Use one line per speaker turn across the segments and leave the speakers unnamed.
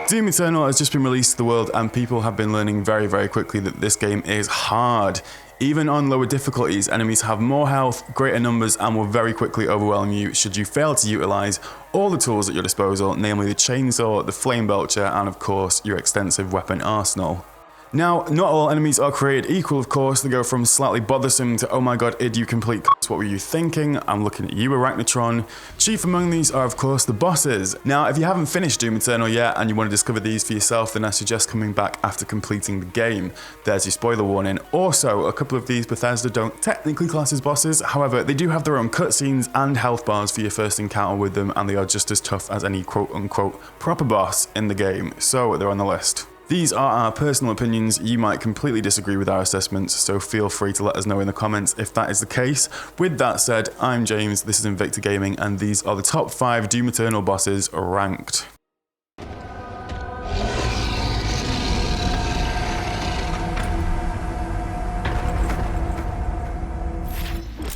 Doom Eternal has just been released to the world and people have been learning very quickly that this game is hard. Even on lower difficulties, enemies have more health, greater numbers, and will very quickly overwhelm you should you fail to utilise all the tools at your disposal, namely the chainsaw, the flame belcher, and of course your extensive weapon arsenal. Now, not all enemies are created equal, of course. They go from slightly bothersome to, oh my god, id you complete c***, what were you thinking? I'm looking at you, Arachnotron. Chief among these are, of course, the bosses. Now, if you haven't finished Doom Eternal yet and you want to discover these for yourself, then I suggest coming back after completing the game. There's your spoiler warning. Also, a couple of these Bethesda don't technically class as bosses, however, they do have their own cutscenes and health bars for your first encounter with them, and they are just as tough as any quote-unquote proper boss in the game, so they're on the list. These are our personal opinions. You might completely disagree with our assessments, so feel free to let us know in the comments if that is the case. With that said, I'm James, this is Invicta Gaming, and these are the top 5 Doom Eternal bosses ranked.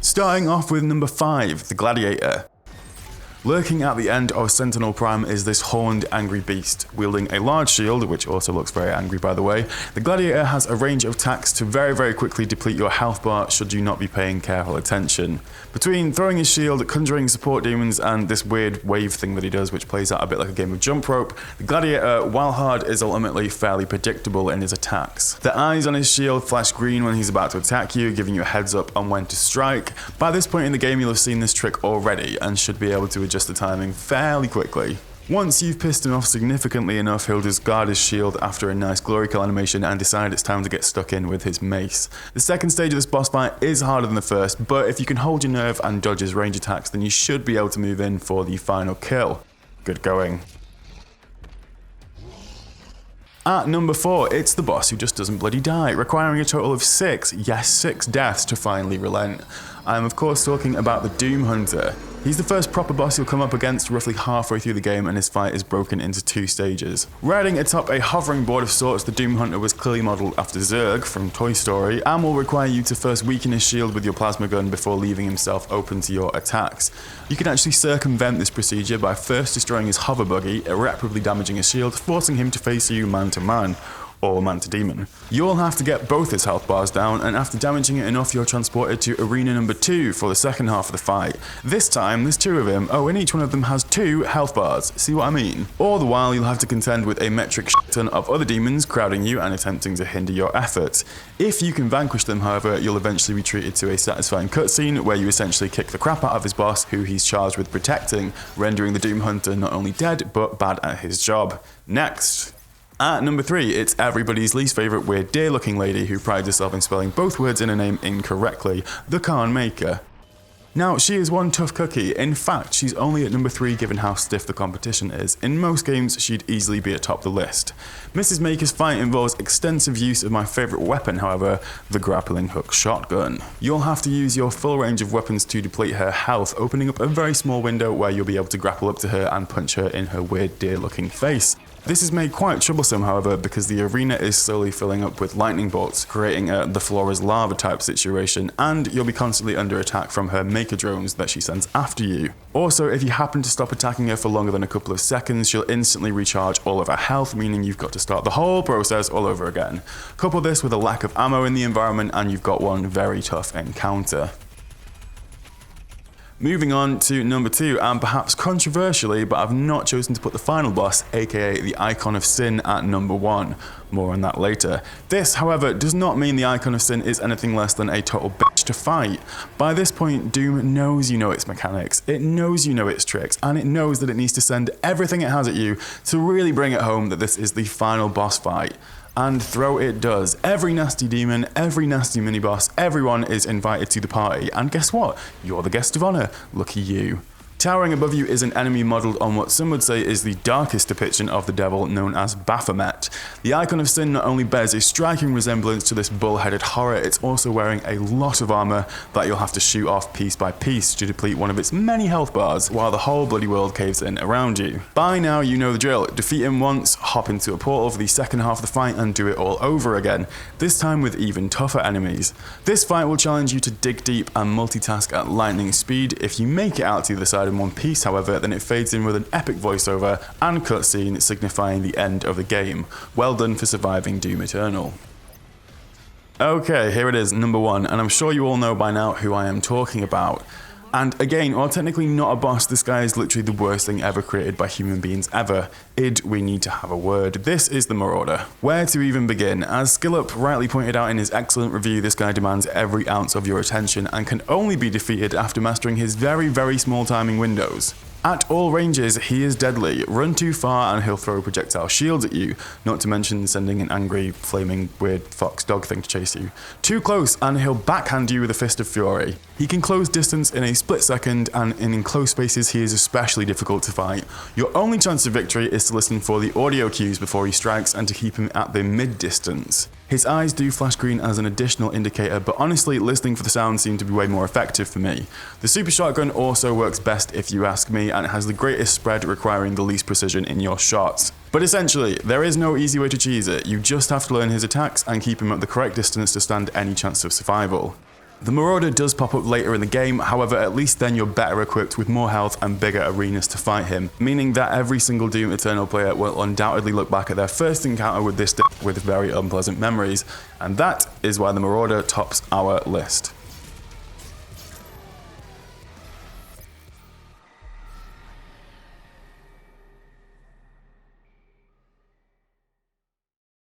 Starting off with number 5, the Gladiator. Lurking at the end of Sentinel Prime is this horned, angry beast. Wielding a large shield, which also looks very angry by the way, the Gladiator has a range of attacks to very quickly deplete your health bar should you not be paying careful attention. Between throwing his shield, conjuring support demons, and this weird wave thing that he does, which plays out a bit like a game of jump rope, the Gladiator, while hard, is ultimately fairly predictable in his attacks. The eyes on his shield flash green when he's about to attack you, giving you a heads up on when to strike. By this point in the game, you'll have seen this trick already, and should be able to adjust the timing fairly quickly. Once you've pissed him off significantly enough, he'll discard his shield after a nice glory kill animation and decide it's time to get stuck in with his mace. The second stage of this boss fight is harder than the first, but if you can hold your nerve and dodge his range attacks, then you should be able to move in for the final kill. Good going. At number 4, it's the boss who just doesn't bloody die, requiring a total of 6 deaths to finally relent. I am of course talking about the Doom Hunter. He's the first proper boss you'll come up against roughly halfway through the game, and his fight is broken into 2 stages. Riding atop a hovering board of sorts, the Doom Hunter was clearly modelled after Zurg from Toy Story, and will require you to first weaken his shield with your plasma gun before leaving himself open to your attacks. You can actually circumvent this procedure by first destroying his hover buggy, irreparably damaging his shield, forcing him to face you man to man. Or man to demon. You'll have to get both his health bars down, and after damaging it enough, you're transported to arena number 2 for the second half of the fight. This time, there's 2 of him, and each one of them has 2 health bars, see what I mean? All the while, you'll have to contend with a metric ton of other demons crowding you and attempting to hinder your efforts. If you can vanquish them, however, you'll eventually be treated to a satisfying cutscene where you essentially kick the crap out of his boss, who he's charged with protecting, rendering the Doom Hunter not only dead, but bad at his job. Next. At number 3, it's everybody's least favourite weird deer looking lady who prides herself in spelling both words in her name incorrectly, the Khan Maker. Now, she is one tough cookie. In fact, she's only at number 3 given how stiff the competition is. In most games, she'd easily be atop the list. Mrs. Maker's fight involves extensive use of my favourite weapon, however, the grappling hook shotgun. You'll have to use your full range of weapons to deplete her health, opening up a very small window where you'll be able to grapple up to her and punch her in her weird deer looking face. This is made quite troublesome, however, because the arena is slowly filling up with lightning bolts, creating a the floor is lava type situation, and you'll be constantly under attack from her maker drones that she sends after you. Also, if you happen to stop attacking her for longer than a couple of seconds, she'll instantly recharge all of her health, meaning you've got to start the whole process all over again. Couple this with a lack of ammo in the environment, and you've got one very tough encounter. Moving on to number 2, and perhaps controversially, but I've not chosen to put the final boss, aka the Icon of Sin, at number 1. More on that later. This, however, does not mean the Icon of Sin is anything less than a total bitch to fight. By this point, Doom knows you know its mechanics, it knows you know its tricks, and it knows that it needs to send everything it has at you to really bring it home that this is the final boss fight. And throw it does. Every nasty demon, every nasty mini-boss, everyone is invited to the party, and guess what? You're the guest of honor. Lucky you. Towering above you is an enemy modelled on what some would say is the darkest depiction of the devil, known as Baphomet. The Icon of Sin not only bears a striking resemblance to this bull-headed horror, it's also wearing a lot of armor that you'll have to shoot off piece by piece to deplete one of its many health bars while the whole bloody world caves in around you. By now you know the drill. Defeat him once, hop into a portal for the second half of the fight and do it all over again, this time with even tougher enemies. This fight will challenge you to dig deep and multitask at lightning speed. If you make it out to the other side in one piece, however, then it fades in with an epic voiceover and cutscene signifying the end of the game. Well done for surviving Doom Eternal. Okay, here it is, number 1, and I'm sure you all know by now who I am talking about. And again, while technically not a boss, this guy is literally the worst thing ever created by human beings ever. We need to have a word. This is the Marauder. Where to even begin? As Skillup rightly pointed out in his excellent review, this guy demands every ounce of your attention and can only be defeated after mastering his very, very small timing windows. At all ranges, he is deadly. Run too far and he'll throw projectile shields at you, not to mention sending an angry, flaming, weird fox dog thing to chase you. Too close and he'll backhand you with a fist of fury. He can close distance in a split second, and in enclosed spaces he is especially difficult to fight. Your only chance of victory is to listen for the audio cues before he strikes and to keep him at the mid-distance. His eyes do flash green as an additional indicator, but honestly, listening for the sound seemed to be way more effective for me. The super shotgun also works best if you ask me, and it has the greatest spread, requiring the least precision in your shots. But essentially, there is no easy way to cheese it. You just have to learn his attacks and keep him at the correct distance to stand any chance of survival. The Marauder does pop up later in the game, however at least then you're better equipped with more health and bigger arenas to fight him, meaning that every single Doom Eternal player will undoubtedly look back at their first encounter with this with very unpleasant memories, and that is why the Marauder tops our list.